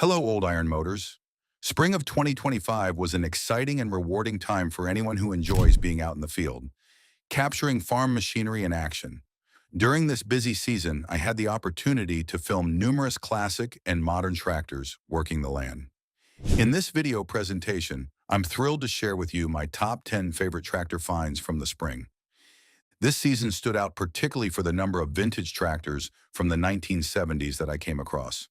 Hello, Old Iron Motors. Spring of 2025 was an exciting and rewarding time for anyone who enjoys being out in the field, capturing farm machinery in action. During this busy season, I had the opportunity to film numerous classic and modern tractors working the land. In this video presentation, I'm thrilled to share with you my top 10 favorite tractor finds from the spring. This season stood out particularly for the number of vintage tractors from the 1970s that I came across.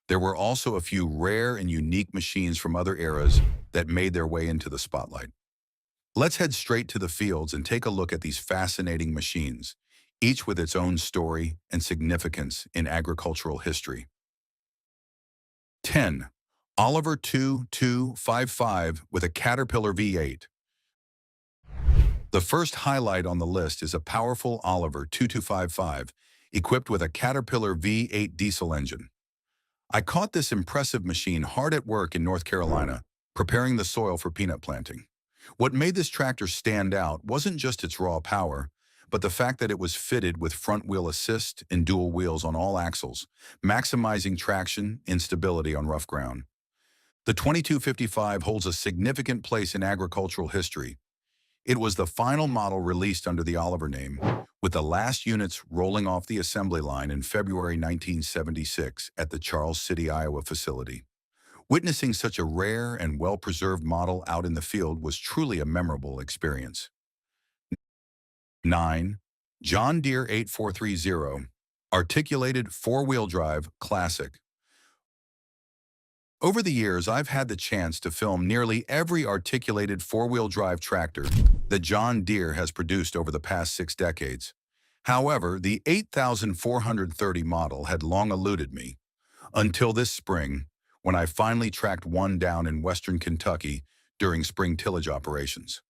There were also a few rare and unique machines from other eras that made their way into the spotlight. Let's head straight to the fields and take a look at these fascinating machines, each with its own story and significance in agricultural history. 10. Oliver 2255 with a Caterpillar V8. The first highlight on the list is a powerful Oliver 2255 equipped with a Caterpillar V8 diesel engine. I caught this impressive machine hard at work in North Carolina, preparing the soil for peanut planting. What made this tractor stand out wasn't just its raw power, but the fact that it was fitted with front-wheel assist and dual wheels on all axles, maximizing traction and stability on rough ground. The 2255 holds a significant place in agricultural history. It was the final model released under the Oliver name, with the last units rolling off the assembly line in February 1976 at the Charles City, Iowa facility. Witnessing such a rare and well-preserved model out in the field was truly a memorable experience. 9. John Deere 8430 Articulated Four-Wheel Drive Classic. Over the years, I've had the chance to film nearly every articulated four-wheel drive tractor that John Deere has produced over the past 6 decades. However, the 8430 model had long eluded me, until this spring, when I finally tracked one down in western Kentucky during spring tillage operations.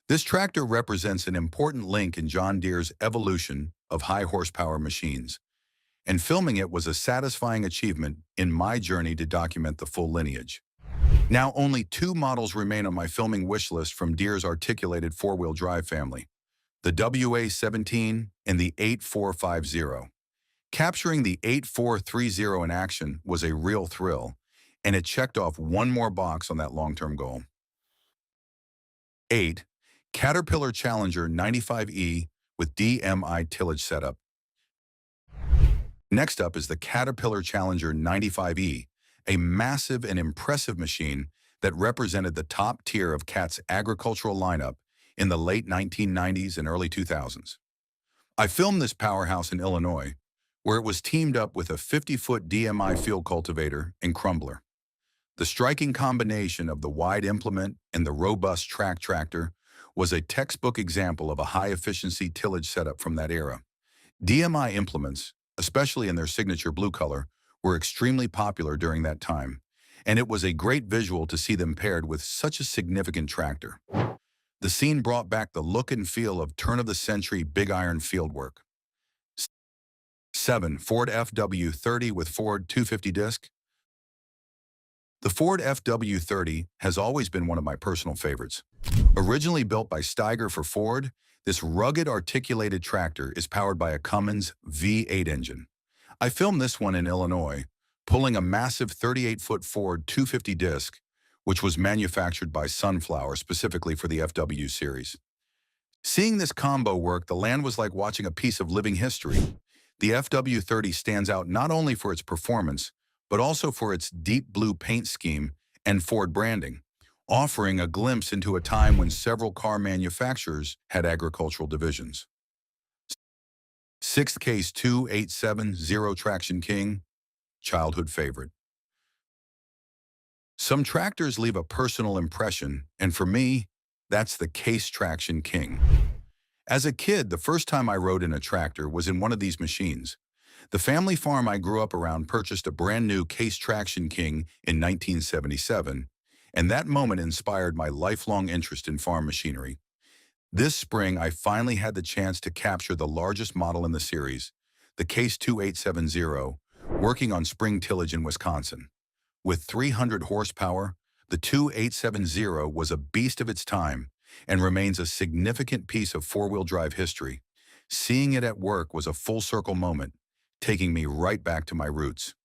This tractor represents an important link in John Deere's evolution of high-horsepower machines, and filming it was a satisfying achievement in my journey to document the full lineage. Now only 2 models remain on my filming wish list from Deere's articulated four-wheel drive family, the WA17 and the 8450. Capturing the 8430 in action was a real thrill, and it checked off one more box on that long-term goal. 8. Caterpillar Challenger 95E with DMI tillage setup. Next up is the Caterpillar Challenger 95E, a massive and impressive machine that represented the top tier of Cat's agricultural lineup in the late 1990s and early 2000s. I filmed this powerhouse in Illinois, where it was teamed up with a 50-foot DMI field cultivator and crumbler. The striking combination of the wide implement and the robust track tractor was a textbook example of a high-efficiency tillage setup from that era. DMI implements, especially in their signature blue color, were extremely popular during that time, and it was a great visual to see them paired with such a significant tractor. The scene brought back the look and feel of turn-of-the-century big iron fieldwork. 7. Ford FW30 with Ford 250 disc. The Ford FW30 has always been one of my personal favorites. Originally built by Steyr for Ford, this rugged articulated tractor is powered by a Cummins V8 engine. I filmed this one in Illinois, pulling a massive 38-foot Ford 250 disc, which was manufactured by Sunflower specifically for the FW series. Seeing this combo work, the land was like watching a piece of living history. The FW30 stands out not only for its performance, but also for its deep blue paint scheme and Ford branding, offering a glimpse into a time when several car manufacturers had agricultural divisions. 6th Case 2870 Traction King, childhood favorite. Some tractors leave a personal impression, and for me, that's the Case Traction King. As a kid, the first time I rode in a tractor was in one of these machines. The family farm I grew up around purchased a brand new Case Traction King in 1977, and that moment inspired my lifelong interest in farm machinery. This spring, I finally had the chance to capture the largest model in the series, the Case 2870, working on spring tillage in Wisconsin. With 300 horsepower, the 2870 was a beast of its time and remains a significant piece of four-wheel drive history. Seeing it at work was a full-circle moment, taking me right back to my roots.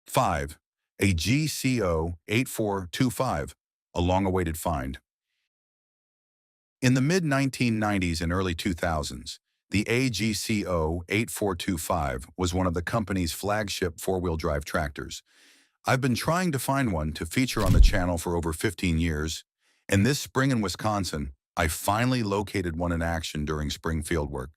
5. A GCO 8425, a long-awaited find. In the mid-1990s and early 2000s, the AGCO 8425 was one of the company's flagship four-wheel drive tractors. I've been trying to find one to feature on the channel for over 15 years, and this spring in Wisconsin, I finally located one in action during spring field work.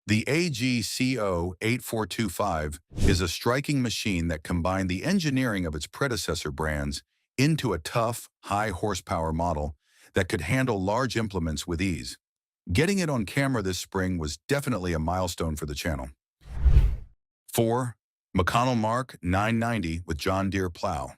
The AGCO 8425 is a striking machine that combined the engineering of its predecessor brands into a tough, high-horsepower model that could handle large implements with ease. Getting it on camera this spring was definitely a milestone for the channel. 4. McConnell Mark 990 with John Deere plow.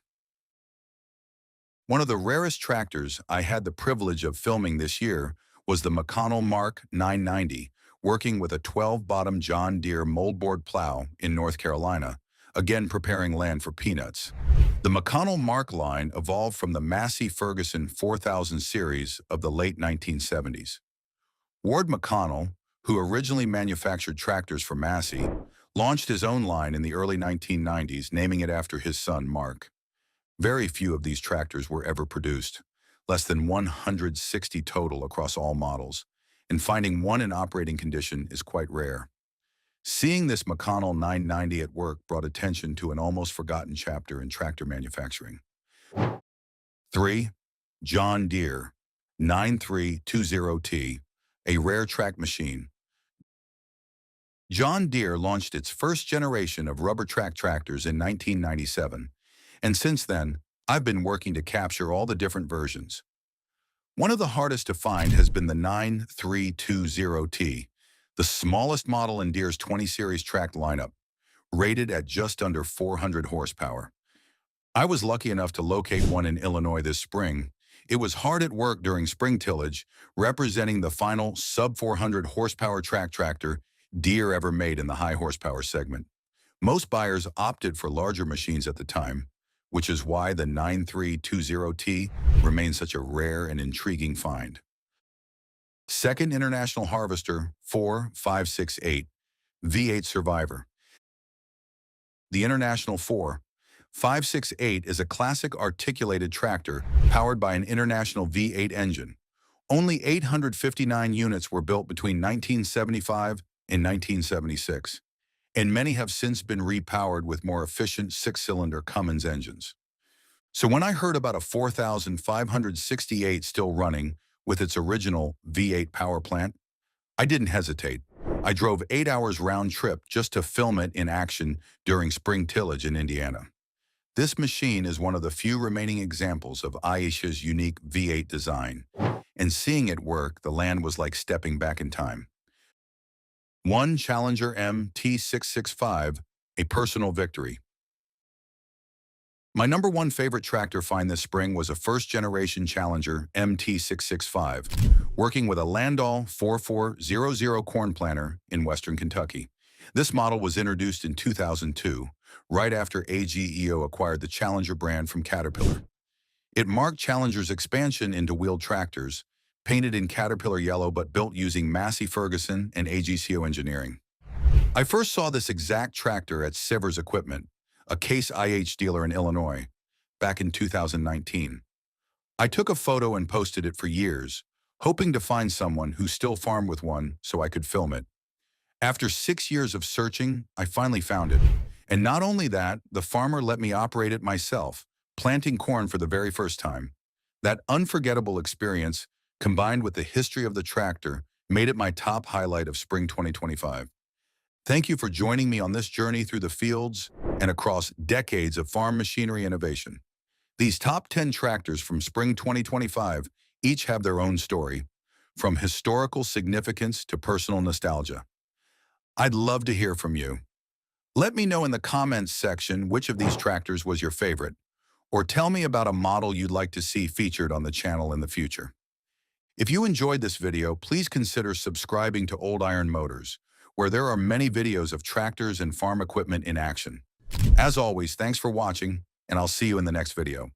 One of the rarest tractors I had the privilege of filming this year was the McConnell Mark 990, working with a 12-bottom John Deere moldboard plow in North Carolina, again preparing land for peanuts. The McConnell Mark line evolved from the Massey Ferguson 4000 series of the late 1970s. Ward McConnell, who originally manufactured tractors for Massey, launched his own line in the early 1990s, naming it after his son, Mark. Very few of these tractors were ever produced, less than 160 total across all models, and finding one in operating condition is quite rare. Seeing this McConnell 990 at work brought attention to an almost forgotten chapter in tractor manufacturing. 3. John Deere 9320T, a rare track machine. John Deere launched its first generation of rubber track tractors in 1997, and since then, I've been working to capture all the different versions. One of the hardest to find has been the 9320T, the smallest model in Deere's 20 Series track lineup, rated at just under 400 horsepower. I was lucky enough to locate one in Illinois this spring. It was hard at work during spring tillage, representing the final sub-400 horsepower track tractor Deere ever made in the high horsepower segment. Most buyers opted for larger machines at the time, which is why the 9320T remains such a rare and intriguing find. Second International Harvester 4568 V8 Survivor. The International 4568 is a classic articulated tractor powered by an International V8 engine. Only 859 units were built between 1975 and 1976. And many have since been repowered with more efficient six-cylinder Cummins engines. So when I heard about a 4568 still running with its original V8 power plant, I didn't hesitate. I drove 8 hours round trip just to film it in action during spring tillage in Indiana. This machine is one of the few remaining examples of Aisha's unique V8 design, and seeing it work, the land was like stepping back in time. 1 Challenger MT665, a personal victory. My number one favorite tractor find this spring was a first-generation Challenger MT665, working with a Landau 4400 corn planter in western Kentucky. This model was introduced in 2002, right after AGEO acquired the Challenger brand from Caterpillar. It marked Challenger's expansion into wheeled tractors, painted in Caterpillar yellow but built using Massey Ferguson and AGCO engineering. I first saw this exact tractor at Sivers Equipment, a Case IH dealer in Illinois, back in 2019. I took a photo and posted it for years, hoping to find someone who still farmed with one so I could film it. After 6 years of searching, I finally found it. And not only that, the farmer let me operate it myself, planting corn for the very first time. That unforgettable experience, combined with the history of the tractor, made it my top highlight of spring 2025. Thank you for joining me on this journey through the fields and across decades of farm machinery innovation. These top 10 tractors from spring 2025 each have their own story, from historical significance to personal nostalgia. I'd love to hear from you. Let me know in the comments section which of these tractors was your favorite, or tell me about a model you'd like to see featured on the channel in the future. If you enjoyed this video, please consider subscribing to Old Iron Motors, where there are many videos of tractors and farm equipment in action. As always, thanks for watching, and I'll see you in the next video.